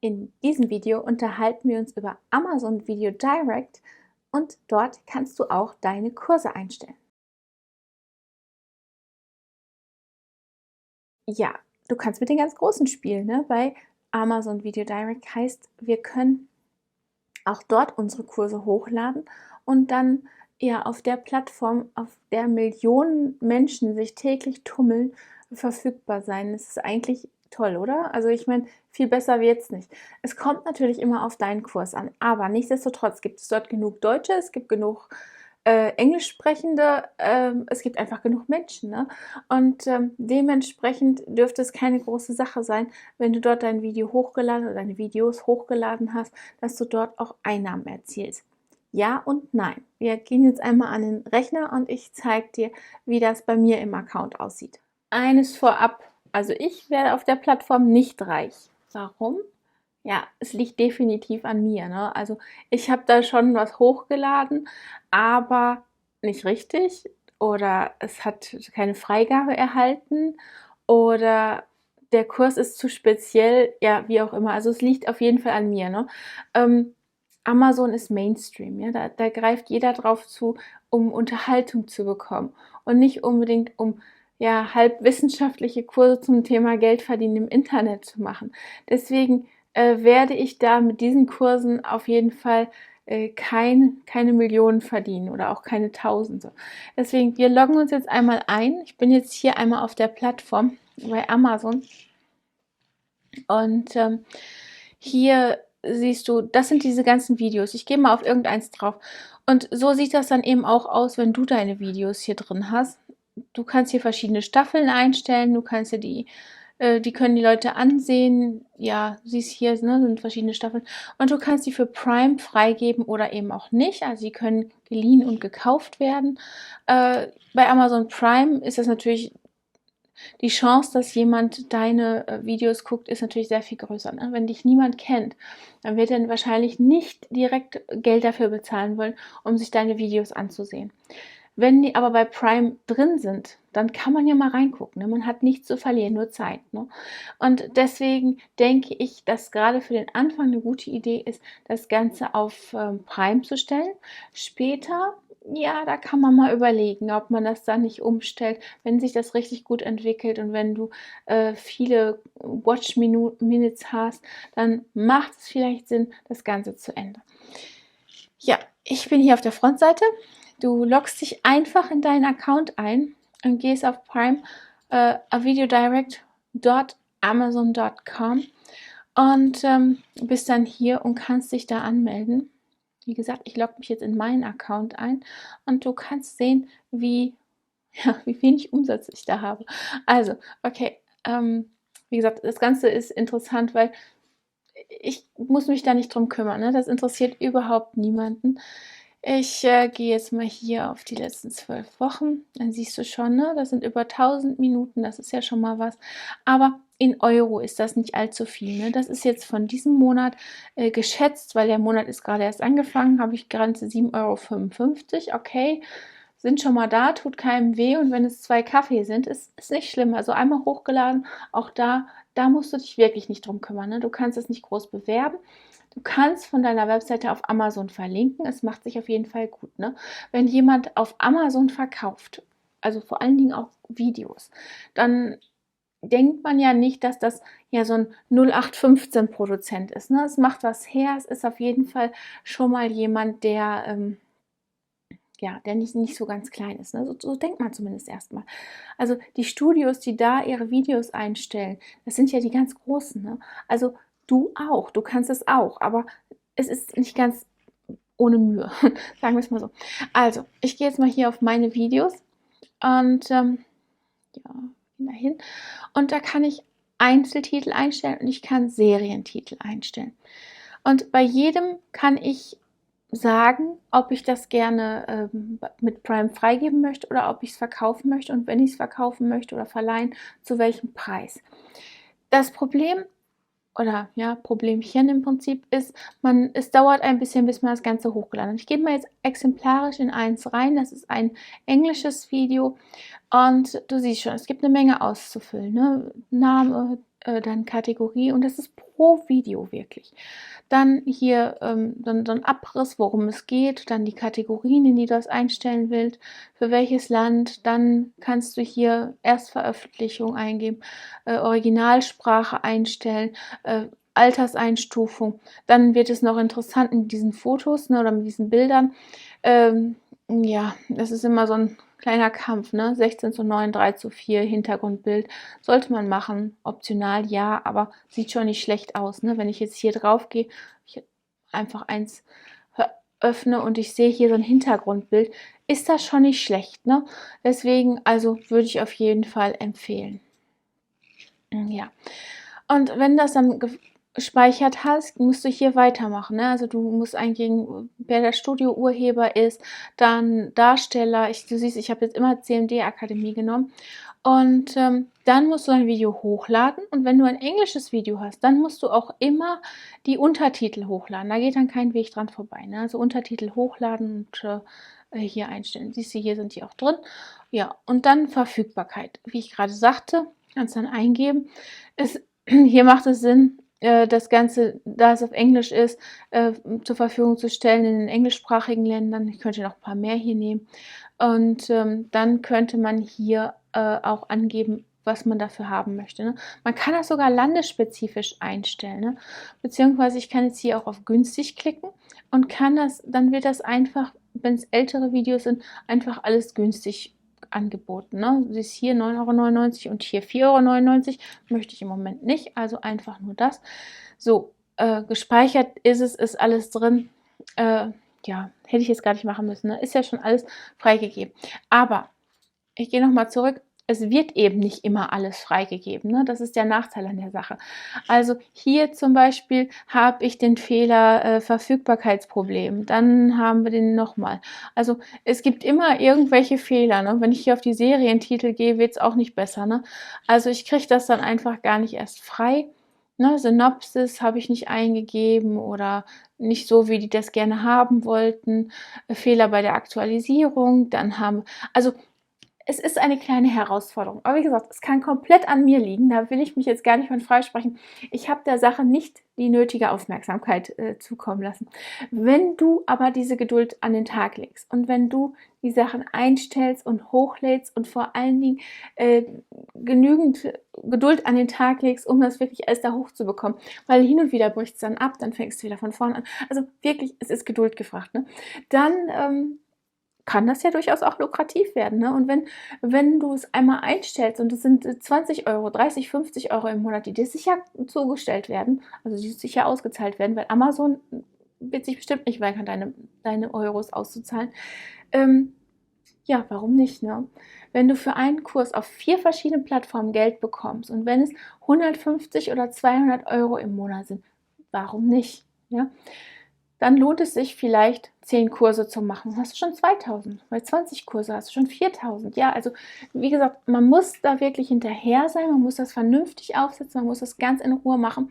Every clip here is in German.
In diesem Video unterhalten wir uns über Amazon Video Direct und dort kannst du auch deine Kurse einstellen. Ja, du kannst mit den ganz Großen spielen, ne? Bei Amazon Video Direct heißt, wir können auch dort unsere Kurse hochladen und dann ja auf der Plattform, auf der Millionen Menschen sich täglich tummeln, verfügbar sein. Das ist eigentlich toll, oder? Also ich meine, viel besser wird's nicht. Es kommt natürlich immer auf deinen Kurs an, aber nichtsdestotrotz gibt es dort genug Deutsche, es gibt genug Englischsprechende, es gibt einfach genug Menschen, ne? Und dementsprechend dürfte es keine große Sache sein, wenn du dort dein Video hochgeladen oder deine Videos hochgeladen hast, dass du dort auch Einnahmen erzielst. Ja und nein. Wir gehen jetzt einmal an den Rechner und ich zeige dir, wie das bei mir im Account aussieht. Eines vorab, also ich werde auf der Plattform nicht reich. Warum? Ja, es liegt definitiv an mir, ne? Also ich habe da schon was hochgeladen, aber nicht richtig oder es hat keine Freigabe erhalten oder der Kurs ist zu speziell, ja, wie auch immer. Also es liegt auf jeden Fall an mir, ne? Amazon ist Mainstream, ja, da greift jeder drauf zu, um Unterhaltung zu bekommen und nicht unbedingt um ja, halb wissenschaftliche Kurse zum Thema Geld verdienen im Internet zu machen. Deswegen werde ich da mit diesen Kursen auf jeden Fall keine Millionen verdienen oder auch keine Tausende. Deswegen, wir loggen uns jetzt einmal ein. Ich bin jetzt hier einmal auf der Plattform bei Amazon und hier siehst du, das sind diese ganzen Videos. Ich gehe mal auf irgendeins drauf. Und so sieht das dann eben auch aus, wenn du deine Videos hier drin hast. Du kannst hier verschiedene Staffeln einstellen, du kannst hier die können die Leute ansehen. Ja, du siehst hier, ne, sind verschiedene Staffeln. Und du kannst die für Prime freigeben oder eben auch nicht. Also die können geliehen und gekauft werden. Bei Amazon Prime ist das natürlich die Chance, dass jemand deine Videos guckt, ist natürlich sehr viel größer. Ne? Wenn dich niemand kennt, dann wird er wahrscheinlich nicht direkt Geld dafür bezahlen wollen, um sich deine Videos anzusehen. Wenn die aber bei Prime drin sind, dann kann man ja mal reingucken. Ne? Man hat nichts zu verlieren, nur Zeit. Ne? Und deswegen denke ich, dass gerade für den Anfang eine gute Idee ist, das Ganze auf Prime zu stellen. Später, ja, da kann man mal überlegen, ob man das dann nicht umstellt, wenn sich das richtig gut entwickelt und wenn du viele Watch-Minutes hast, dann macht es vielleicht Sinn, das Ganze zu ändern. Ja, ich bin hier auf der Frontseite. Du loggst dich einfach in deinen Account ein und gehst auf Prime, videodirect.amazon.com und bist dann hier und kannst dich da anmelden. Wie gesagt, ich logge mich jetzt in meinen Account ein und du kannst sehen, wie wenig Umsatz ich da habe. Also, okay, wie gesagt, das Ganze ist interessant, weil ich muss mich da nicht drum kümmern. Ne? Das interessiert überhaupt niemanden. Ich gehe jetzt mal hier auf die letzten 12 Wochen. Dann siehst du schon, ne? Das sind über 1000 Minuten. Das ist ja schon mal was. Aber in Euro ist das nicht allzu viel. Ne? Das ist jetzt von diesem Monat geschätzt, weil der Monat ist gerade erst angefangen, habe ich Grenze 7,55 Euro. Okay, sind schon mal da, tut keinem weh. Und wenn es 2 Kaffee sind, ist nicht schlimm. Also einmal hochgeladen, auch da musst du dich wirklich nicht drum kümmern. Ne? Du kannst es nicht groß bewerben. Du kannst von deiner Webseite auf Amazon verlinken. Es macht sich auf jeden Fall gut. Ne? Wenn jemand auf Amazon verkauft, also vor allen Dingen auch Videos, dann denkt man ja nicht, dass das ja so ein 0815 Produzent ist. Ne? Es macht was her. Es ist auf jeden Fall schon mal jemand, der ja, der nicht so ganz klein ist. Ne? So denkt man zumindest erstmal. Also die Studios, die da ihre Videos einstellen, das sind ja die ganz großen. Ne? Also du auch, du kannst es auch, aber es ist nicht ganz ohne Mühe, sagen wir es mal so. Also, ich gehe jetzt mal hier auf meine Videos und ja, gehen da hin und da kann ich Einzeltitel einstellen und ich kann Serientitel einstellen. Und bei jedem kann ich sagen, ob ich das gerne mit Prime freigeben möchte oder ob ich es verkaufen möchte und wenn ich es verkaufen möchte oder verleihen, zu welchem Preis. Das Problem oder ja, Problemchen im Prinzip ist, es dauert ein bisschen, bis man das Ganze hochgeladen hat. Ich gehe mal jetzt exemplarisch in eins rein. Das ist ein englisches Video und du siehst schon, es gibt eine Menge auszufüllen. Ne? Name, dann Kategorie und das ist pro Video wirklich. Dann hier dann so ein Abriss, worum es geht, dann die Kategorien, in die du das einstellen willst, für welches Land. Dann kannst du hier Erstveröffentlichung eingeben, Originalsprache einstellen, Alterseinstufung. Dann wird es noch interessant mit diesen Fotos, ne, oder mit diesen Bildern. Ja, das ist immer so ein kleiner Kampf, ne? 16:9, 3:4, Hintergrundbild. Sollte man machen, optional ja, aber sieht schon nicht schlecht aus, ne? Wenn ich jetzt hier drauf gehe, ich einfach eins öffne und ich sehe hier so ein Hintergrundbild, ist das schon nicht schlecht, ne? Deswegen, also würde ich auf jeden Fall empfehlen. Ja. Und wenn das dann gespeichert hast, musst du hier weitermachen, ne? Also du musst eingeben, wer der Studio-Urheber ist, dann Darsteller. Du siehst, ich habe jetzt immer CMD Akademie genommen. Und dann musst du ein Video hochladen. Und wenn du ein englisches Video hast, dann musst du auch immer die Untertitel hochladen. Da geht dann kein Weg dran vorbei, ne? Also Untertitel hochladen und hier einstellen. Siehst du, hier sind die auch drin. Ja, und dann Verfügbarkeit. Wie ich gerade sagte, kannst dann eingeben. Hier macht es Sinn, das Ganze, da es auf Englisch ist, zur Verfügung zu stellen in den englischsprachigen Ländern. Ich könnte noch ein paar mehr hier nehmen. Und dann könnte man hier auch angeben, was man dafür haben möchte. Ne? Man kann das sogar landesspezifisch einstellen. Ne? Beziehungsweise ich kann jetzt hier auch auf günstig klicken und kann das, dann wird das einfach, wenn es ältere Videos sind, einfach alles günstig angeboten. Ne? Du siehst hier 9,99 € und hier 4,99 €. Möchte ich im Moment nicht, also einfach nur das. So, gespeichert ist es, ist alles drin. Ja, hätte ich jetzt gar nicht machen müssen. Ne? Ist ja schon alles freigegeben. Aber ich gehe nochmal zurück. Es wird eben nicht immer alles freigegeben. Ne? Das ist der Nachteil an der Sache. Also hier zum Beispiel habe ich den Fehler Verfügbarkeitsproblem. Dann haben wir den nochmal. Also es gibt immer irgendwelche Fehler. Ne? Wenn ich hier auf die Serientitel gehe, wird es auch nicht besser. Ne? Also ich kriege das dann einfach gar nicht erst frei. Ne? Synopsis habe ich nicht eingegeben oder nicht so, wie die das gerne haben wollten. Fehler bei der Aktualisierung. Dann also es ist eine kleine Herausforderung. Aber wie gesagt, es kann komplett an mir liegen. Da will ich mich jetzt gar nicht von freisprechen. Ich habe der Sache nicht die nötige Aufmerksamkeit zukommen lassen. Wenn du aber diese Geduld an den Tag legst und wenn du die Sachen einstellst und hochlädst und vor allen Dingen genügend Geduld an den Tag legst, um das wirklich alles da hochzubekommen, weil hin und wieder bricht es dann ab, dann fängst du wieder von vorne an. Also wirklich, es ist Geduld gefragt. Ne? Dann kann das ja durchaus auch lukrativ werden. Ne? Und wenn du es einmal einstellst und es sind 20 €, 30, 50 € im Monat, die dir sicher zugestellt werden, also die sicher ausgezahlt werden, weil Amazon wird sich bestimmt nicht weigern, deine Euros auszuzahlen. Ja, warum nicht? Ne? Wenn du für einen Kurs auf 4 verschiedenen Plattformen Geld bekommst und wenn es 150 oder 200 € im Monat sind, warum nicht? Ja? Dann lohnt es sich vielleicht 10 Kurse zu machen. Dann hast du schon 2.000. Bei 20 Kurse hast du schon 4.000. Ja, also wie gesagt, man muss da wirklich hinterher sein, man muss das vernünftig aufsetzen, man muss das ganz in Ruhe machen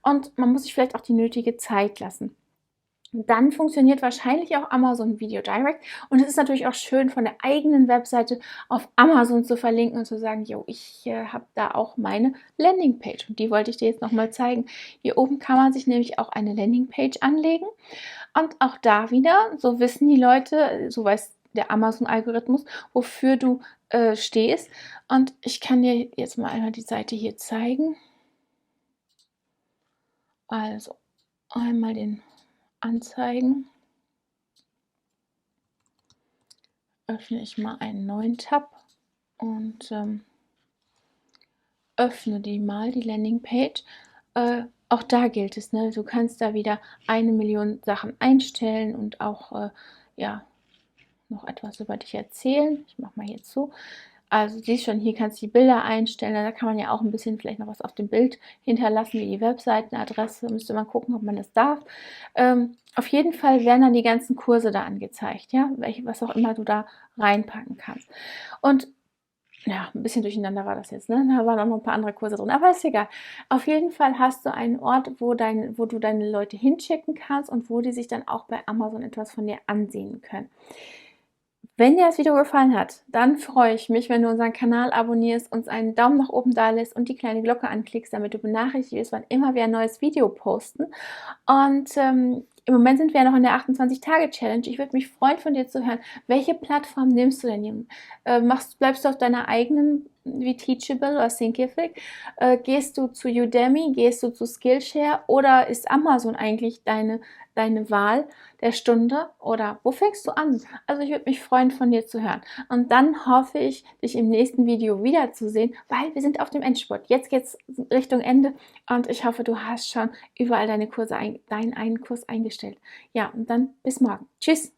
und man muss sich vielleicht auch die nötige Zeit lassen. Dann funktioniert wahrscheinlich auch Amazon Video Direct und es ist natürlich auch schön, von der eigenen Webseite auf Amazon zu verlinken und zu sagen, jo, ich habe da auch meine Landingpage und die wollte ich dir jetzt nochmal zeigen. Hier oben kann man sich nämlich auch eine Landingpage anlegen und auch da wieder, so wissen die Leute, so weiß der Amazon-Algorithmus, wofür du stehst. Und ich kann dir jetzt mal einmal die Seite hier zeigen. Also einmal den Anzeigen. Öffne ich mal einen neuen Tab und öffne die Landingpage. Auch da gilt es, ne? Du kannst da wieder 1.000.000 Sachen einstellen und auch ja, noch etwas über dich erzählen. Ich mache mal hier zu. Also siehst schon, hier kannst du die Bilder einstellen. Da kann man ja auch ein bisschen vielleicht noch was auf dem Bild hinterlassen, wie die Webseitenadresse. Müsste man gucken, ob man das darf. Auf jeden Fall werden dann die ganzen Kurse da angezeigt, ja, was auch immer du da reinpacken kannst. Und ja, ein bisschen durcheinander war das jetzt, ne? Da waren auch noch ein paar andere Kurse drin, aber ist egal. Auf jeden Fall hast du einen Ort, wo du deine Leute hinschicken kannst und wo die sich dann auch bei Amazon etwas von dir ansehen können. Wenn dir das Video gefallen hat, dann freue ich mich, wenn du unseren Kanal abonnierst, uns einen Daumen nach oben da lässt und die kleine Glocke anklickst, damit du benachrichtigt wirst, wann immer wir ein neues Video posten. Und im Moment sind wir ja noch in der 28-Tage-Challenge. Ich würde mich freuen, von dir zu hören, welche Plattform nimmst du denn? Bleibst du auf deiner eigenen, wie Teachable oder Thinkific? Gehst du zu Udemy? Gehst du zu Skillshare? Oder ist Amazon eigentlich deine Wahl der Stunde? Oder wo fängst du an? Also ich würde mich freuen, von dir zu hören. Und dann hoffe ich, dich im nächsten Video wiederzusehen, weil wir sind auf dem Endspurt. Jetzt geht es Richtung Ende und ich hoffe, du hast schon überall deinen einen Kurs eingestellt. Ja, und dann bis morgen. Tschüss!